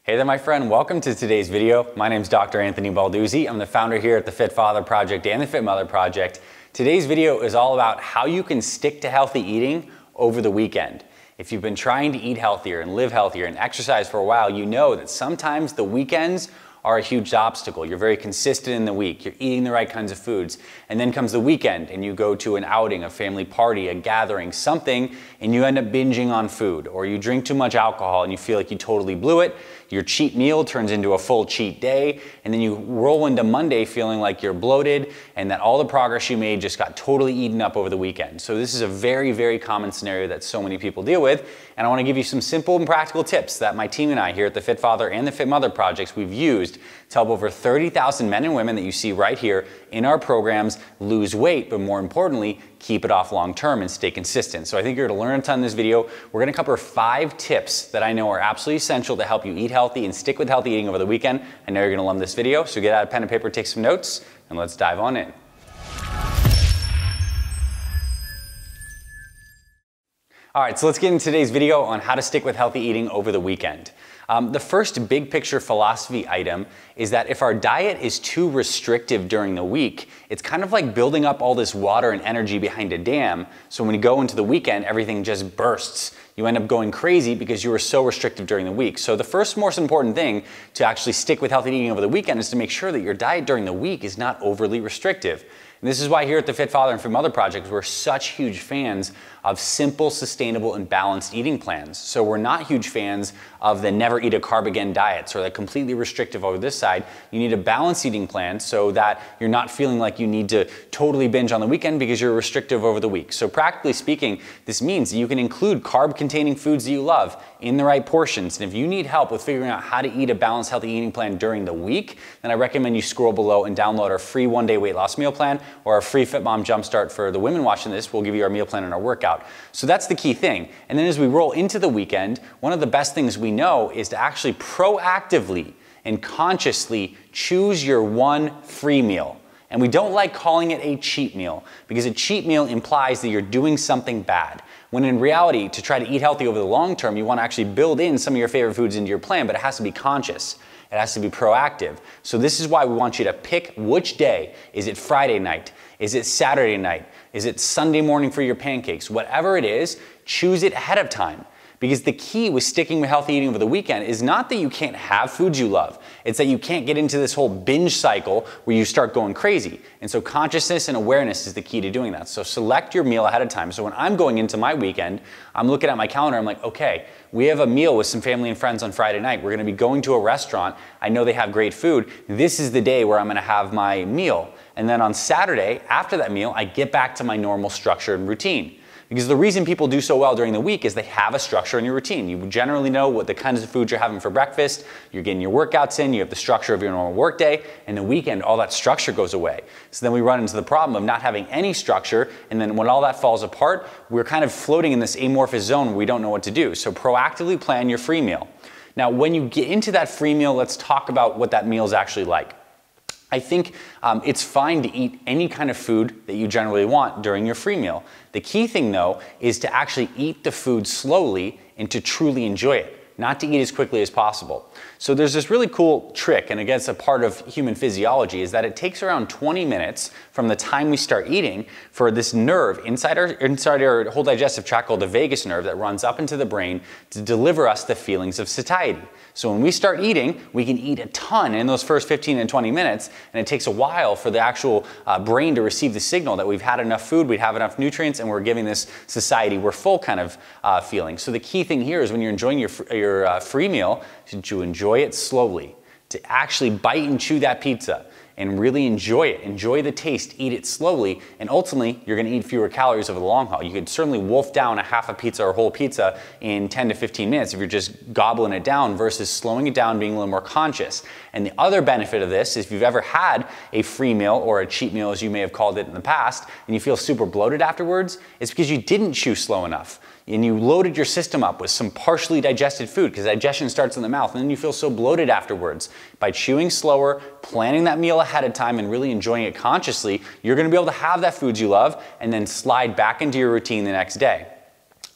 Hey there, my friend. Welcome to today's video. My name is Dr. Anthony Balduzzi. I'm the founder here at the Fit Father Project and the Fit Mother Project. Today's video is all about how you can stick to healthy eating over the weekend. If you've been trying to eat healthier and live healthier and exercise for a while, you know that sometimes the weekends are a huge obstacle. You're very consistent in the week. You're eating the right kinds of foods. And then comes the weekend and you go to an outing, a family party, a gathering, something, and you end up binging on food. Or you drink too much alcohol and you feel like you totally blew it. Your cheat meal turns into a full cheat day. And then you roll into Monday feeling like you're bloated and that all the progress you made just got totally eaten up over the weekend. So this is a very, very common scenario that so many people deal with. And I want to give you some simple and practical tips that my team and I here at the Fit Father and the Fit Mother Projects we've used to help over 30,000 men and women that you see right here in our programs lose weight, but more importantly, keep it off long term and stay consistent. So I think you're going to learn a ton in this video. We're going to cover 5 tips that I know are absolutely essential to help you eat healthy and stick with healthy eating over the weekend. I know you're going to love this video, so get out a pen and paper, take some notes, and let's dive on in. All right, so let's get into today's video on how to stick with healthy eating over the weekend. The first big picture philosophy item is that if our diet is too restrictive during the week, it's kind of like building up all this water and energy behind a dam. So when you go into the weekend, everything just bursts. You end up going crazy because you were so restrictive during the week. So the first most important thing to actually stick with healthy eating over the weekend is to make sure that your diet during the week is not overly restrictive. And this is why here at the Fit Father and Fit Mother Project, we're such huge fans of simple, sustainable, and balanced eating plans. So we're not huge fans of the never eat a carb again diets or the completely restrictive over this side. You need a balanced eating plan so that you're not feeling like you need to totally binge on the weekend because you're restrictive over the week. So practically speaking, this means that you can include carb-containing foods that you love in the right portions. And if you need help with figuring out how to eat a balanced, healthy eating plan during the week, then I recommend you scroll below and download our free one-day weight loss meal plan or our free Fit Mom Jumpstart. For the women watching this, we'll give you our meal plan and our workout. So that's the key thing. And then as we roll into the weekend, one of the best things we know is to actually proactively and consciously choose your one free meal. And we don't like calling it a cheat meal because a cheat meal implies that you're doing something bad. When in reality, to try to eat healthy over the long term, you want to actually build in some of your favorite foods into your plan, but it has to be conscious. It has to be proactive. So this is why we want you to pick which day. Is it Friday night? Is it Saturday night? Is it Sunday morning for your pancakes? Whatever it is, choose it ahead of time. Because the key with sticking with healthy eating over the weekend is not that you can't have foods you love. It's that you can't get into this whole binge cycle where you start going crazy. And so consciousness and awareness is the key to doing that. So select your meal ahead of time. So when I'm going into my weekend, I'm looking at my calendar, I'm like, okay, we have a meal with some family and friends on Friday night. We're gonna be going to a restaurant. I know they have great food. This is the day where I'm gonna have my meal. And then on Saturday, after that meal, I get back to my normal structure and routine. Because the reason people do so well during the week is they have a structure in your routine. You generally know what the kinds of foods you're having for breakfast, you're getting your workouts in, you have the structure of your normal workday, and the weekend, all that structure goes away. So then we run into the problem of not having any structure, and then when all that falls apart, we're kind of floating in this amorphous zone where we don't know what to do. So proactively plan your free meal. Now, when you get into that free meal, let's talk about what that meal is actually like. I think it's fine to eat any kind of food that you generally want during your free meal. The key thing though is to actually eat the food slowly and to truly enjoy it, not to eat as quickly as possible. So there's this really cool trick, and again, it's a part of human physiology, is that it takes around 20 minutes from the time we start eating for this nerve inside our whole digestive tract called the vagus nerve that runs up into the brain to deliver us the feelings of satiety. So when we start eating, we can eat a ton in those first 15 and 20 minutes, and it takes a while for the actual brain to receive the signal that we've had enough food, we have enough nutrients, and we're giving this satiety we're full kind of feeling. So the key thing here is when you're enjoying your free meal, to enjoy it slowly, to actually bite and chew that pizza and really enjoy it. Enjoy the taste, eat it slowly, and ultimately you're gonna eat fewer calories over the long haul. You could certainly wolf down a half a pizza or a whole pizza in 10 to 15 minutes if you're just gobbling it down versus slowing it down, being a little more conscious. And the other benefit of this is if you've ever had a free meal or a cheat meal as you may have called it in the past, and you feel super bloated afterwards, it's because you didn't chew slow enough. And you loaded your system up with some partially digested food because digestion starts in the mouth, and then you feel so bloated afterwards. By chewing slower, planning that meal ahead of time, and really enjoying it consciously, you're gonna be able to have that foods you love and then slide back into your routine the next day.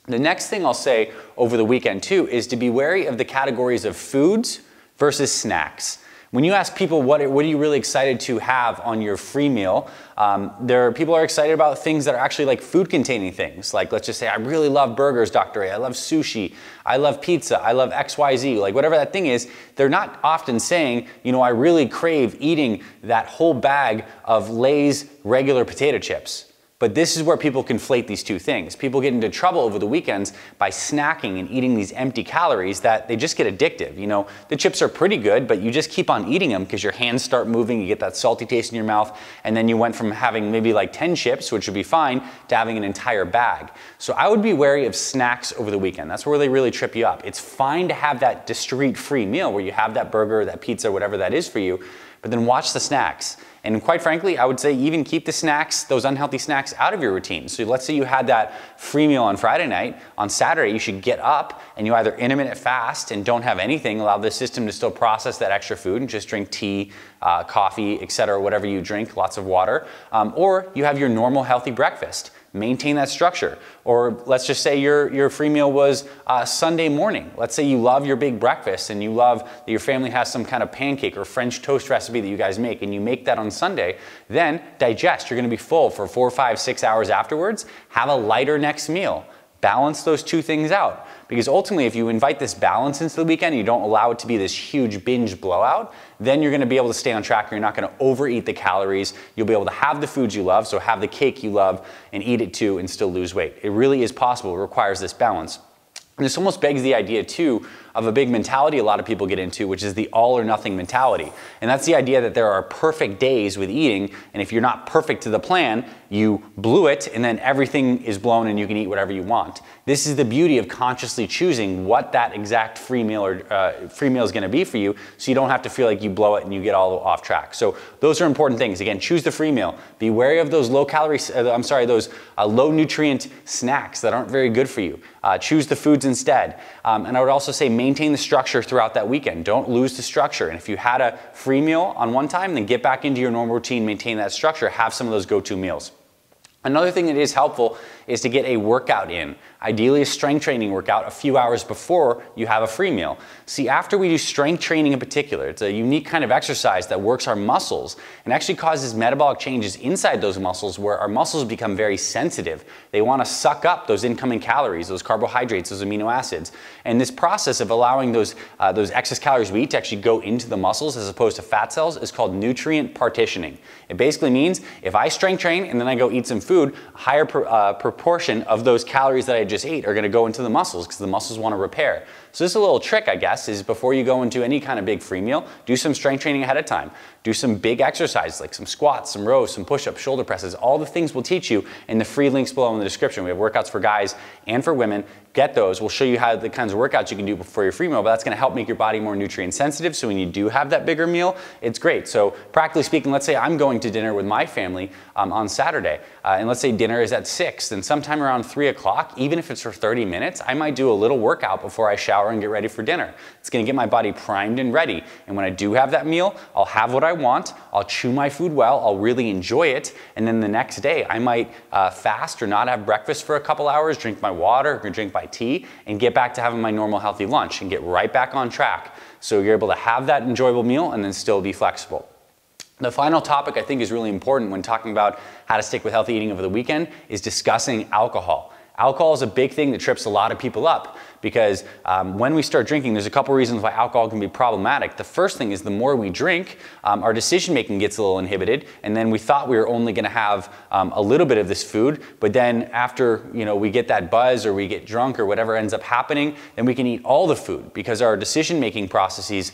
The next thing I'll say over the weekend too is to be wary of the categories of foods versus snacks. When you ask people what are you really excited to have on your free meal, people are excited about things that are actually like food containing things. Like, let's just say, I really love burgers, Dr. A. I love sushi. I love pizza. I love XYZ. Like whatever that thing is, they're not often saying, you know, I really crave eating that whole bag of Lay's regular potato chips. But this is where people conflate these two things. People get into trouble over the weekends by snacking and eating these empty calories that they just get addictive. You know, the chips are pretty good, but you just keep on eating them because your hands start moving, you get that salty taste in your mouth, and then you went from having maybe like 10 chips, which would be fine, to having an entire bag. So I would be wary of snacks over the weekend. That's where they really trip you up. It's fine to have that discrete free meal where you have that burger, that pizza, whatever that is for you, but then watch the snacks. And quite frankly, I would say even keep the snacks, those unhealthy snacks, out of your routine. So let's say you had that free meal on Friday night. On Saturday, you should get up and you either intermittent fast and don't have anything, allow the system to still process that extra food and just drink tea, coffee, etc., whatever you drink, lots of water. Or you have your normal healthy breakfast. Maintain that structure. Or let's just say your free meal was Sunday morning. Let's say you love your big breakfast and you love that your family has some kind of pancake or French toast recipe that you guys make, and you make that on Sunday. Then digest. You're going to be full for 4, 5, 6 hours afterwards. Have a lighter next meal. Balance those two things out. Because ultimately, if you invite this balance into the weekend, you don't allow it to be this huge binge blowout, then you're going to be able to stay on track and you're not going to overeat the calories. You'll be able to have the foods you love, so have the cake you love and eat it too and still lose weight. It really is possible. It requires this balance. And this almost begs the idea too of a big mentality a lot of people get into, which is the all or nothing mentality. And that's the idea that there are perfect days with eating, and if you're not perfect to the plan, you blew it, and then everything is blown and you can eat whatever you want. This is the beauty of consciously choosing what that exact free meal is going to be for you, so you don't have to feel like you blow it and you get all off track. So those are important things. Again, choose the free meal. Be wary of those low nutrient snacks that aren't very good for you. Choose the foods instead. And I would also say maintain the structure throughout that weekend. Don't lose the structure. And if you had a free meal on one time, then get back into your normal routine, maintain that structure, have some of those go-to meals. Another thing that is helpful is to get a workout in. Ideally a strength training workout a few hours before you have a free meal. See, after we do strength training in particular, it's a unique kind of exercise that works our muscles and actually causes metabolic changes inside those muscles where our muscles become very sensitive. They want to suck up those incoming calories, those carbohydrates, those amino acids. And this process of allowing those excess calories we eat to actually go into the muscles as opposed to fat cells is called nutrient partitioning. It basically means if I strength train and then I go eat some food, a higher proportion of those calories that I just ate are going to go into the muscles because the muscles want to repair. So this is a little trick, I guess, is before you go into any kind of big free meal, do some strength training ahead of time. Do some big exercises like some squats, some rows, some push-ups, shoulder presses. All the things we'll teach you in the free links below in the description. We have workouts for guys and for women. Get those. We'll show you how the kinds of workouts you can do before your free meal, but that's going to help make your body more nutrient sensitive. So when you do have that bigger meal, it's great. So practically speaking, let's say I'm going to dinner with my family on Saturday, and let's say dinner is at 6, then sometime around 3 o'clock, even if it's for 30 minutes, I might do a little workout before I shower and get ready for dinner. It's going to get my body primed and ready. And when I do have that meal, I'll have what I want. I'll chew my food well. I'll really enjoy it. And then the next day, I might fast or not have breakfast for a couple hours, drink my water, or drink my tea, and get back to having my normal healthy lunch and get right back on track. So you're able to have that enjoyable meal and then still be flexible. The final topic I think is really important when talking about how to stick with healthy eating over the weekend is discussing alcohol. Alcohol is a big thing that trips a lot of people up because when we start drinking, there's a couple reasons why alcohol can be problematic. The first thing is the more we drink, our decision making gets a little inhibited, and then we thought we were only going to have a little bit of this food, but then after we get that buzz or we get drunk or whatever ends up happening, then we can eat all the food because our decision making processes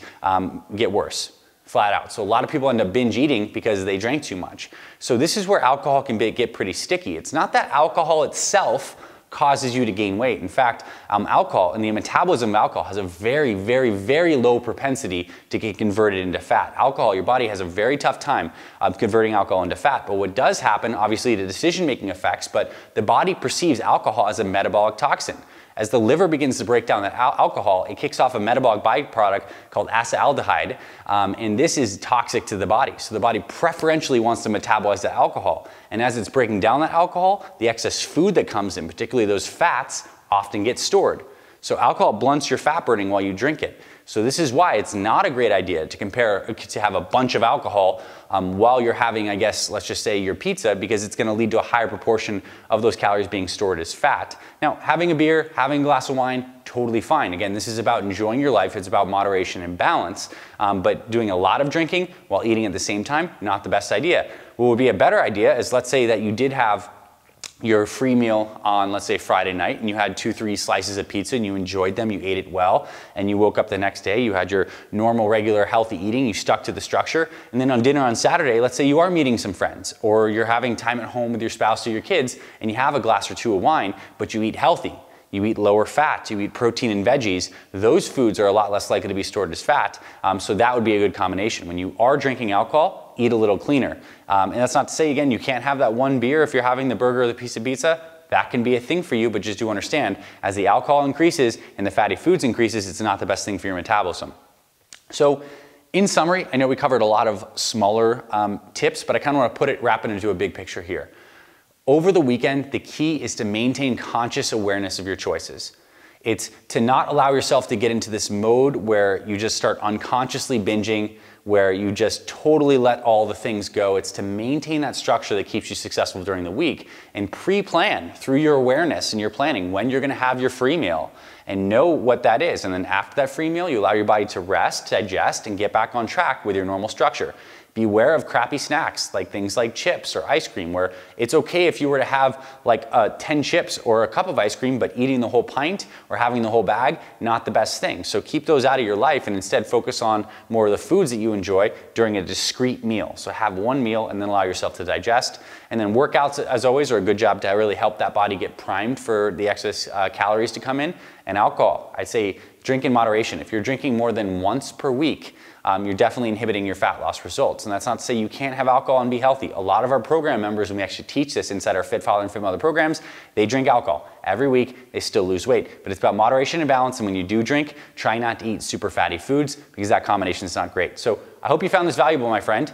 get worse. Flat out. So a lot of people end up binge eating because they drank too much. So this is where alcohol can get pretty sticky. It's not that alcohol itself causes you to gain weight. In fact, alcohol and the metabolism of alcohol has a very, very, very low propensity to get converted into fat. Alcohol, your body has a very tough time converting alcohol into fat. But what does happen, obviously the decision-making effects, but the body perceives alcohol as a metabolic toxin. As the liver begins to break down that alcohol, it kicks off a metabolic byproduct called acetaldehyde, and this is toxic to the body. So the body preferentially wants to metabolize that alcohol. And as it's breaking down that alcohol, the excess food that comes in, particularly those fats, often gets stored. So alcohol blunts your fat burning while you drink it. So this is why it's not a great idea to have a bunch of alcohol while you're having, I guess, let's just say your pizza, because it's going to lead to a higher proportion of those calories being stored as fat. Now, having a beer, having a glass of wine, totally fine. Again, this is about enjoying your life. It's about moderation and balance. But doing a lot of drinking while eating at the same time, not the best idea. What would be a better idea is, let's say that you did have your free meal on, let's say, Friday night, and you had 2-3 slices of pizza and you enjoyed them, you ate it well, and you woke up the next day, you had your normal, regular, healthy eating, you stuck to the structure, and then on dinner on Saturday, let's say you are meeting some friends, or you're having time at home with your spouse or your kids, and you have a glass or two of wine, but you eat healthy. You eat lower fat, you eat protein and veggies, those foods are a lot less likely to be stored as fat, so that would be a good combination. When you are drinking alcohol, eat a little cleaner. And that's not to say, again, you can't have that one beer if you're having the burger or the piece of pizza. That can be a thing for you, but just do understand, as the alcohol increases and the fatty foods increases, it's not the best thing for your metabolism. So, in summary, I know we covered a lot of smaller tips, but I kind of want to wrap it into a big picture here. Over the weekend, the key is to maintain conscious awareness of your choices. It's to not allow yourself to get into this mode where you just start unconsciously binging, where you just totally let all the things go. It's to maintain that structure that keeps you successful during the week and pre-plan through your awareness and your planning when you're going to have your free meal and know what that is. And then after that free meal, you allow your body to rest, digest, and get back on track with your normal structure. Beware of crappy snacks, like things like chips or ice cream, where it's okay if you were to have like 10 chips or a cup of ice cream, but eating the whole pint or having the whole bag, not the best thing. So keep those out of your life and instead focus on more of the foods that you enjoy during a discrete meal. So have one meal and then allow yourself to digest. And then workouts, as always, are a good job to really help that body get primed for the excess calories to come in. And alcohol, I'd say drink in moderation. If you're drinking more than once per week, you're definitely inhibiting your fat loss results. And that's not to say you can't have alcohol and be healthy. A lot of our program members, and we actually teach this inside our Fit Father and Fit Mother programs, they drink alcohol. Every week, they still lose weight. But it's about moderation and balance, and when you do drink, try not to eat super fatty foods, because that combination is not great. So I hope you found this valuable, my friend.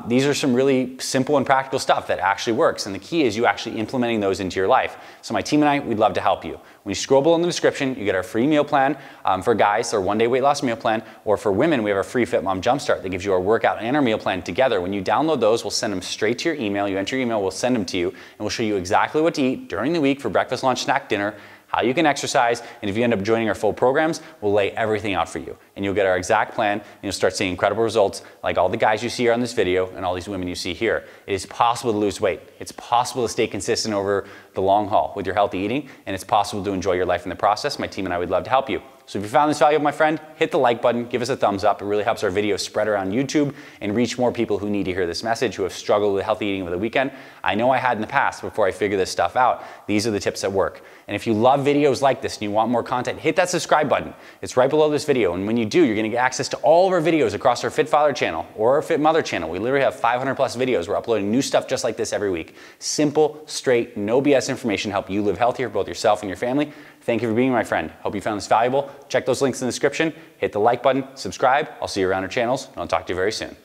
These are some really simple and practical stuff that actually works, and the key is you actually implementing those into your life. So my team and I, we'd love to help you. When you scroll below in the description, you get our free meal plan for guys, our one-day weight loss meal plan, or for women, we have our free Fit Mom Jumpstart that gives you our workout and our meal plan together. When you download those, we'll send them straight to your email. You enter your email, we'll send them to you, and we'll show you exactly what to eat during the week for breakfast, lunch, snack, dinner, how you can exercise, and if you end up joining our full programs, we'll lay everything out for you. And you'll get our exact plan, and you'll start seeing incredible results like all the guys you see here on this video and all these women you see here. It is possible to lose weight. It's possible to stay consistent over the long haul with your healthy eating, and it's possible to enjoy your life in the process. My team and I would love to help you. So if you found this valuable, my friend, hit the like button, give us a thumbs up. It really helps our videos spread around YouTube and reach more people who need to hear this message, who have struggled with healthy eating over the weekend. I know I had in the past before I figured this stuff out. These are the tips that work. And if you love videos like this and you want more content, hit that subscribe button. It's right below this video. And when you do, you're going to get access to all of our videos across our Fit Father channel or our Fit Mother channel. We literally have 500 plus videos. We're uploading new stuff just like this every week. Simple, straight, no BS information to help you live healthier, both yourself and your family. Thank you for being my friend. Hope you found this valuable. Check those links in the description. Hit the like button, subscribe. I'll see you around our channels, and I'll talk to you very soon.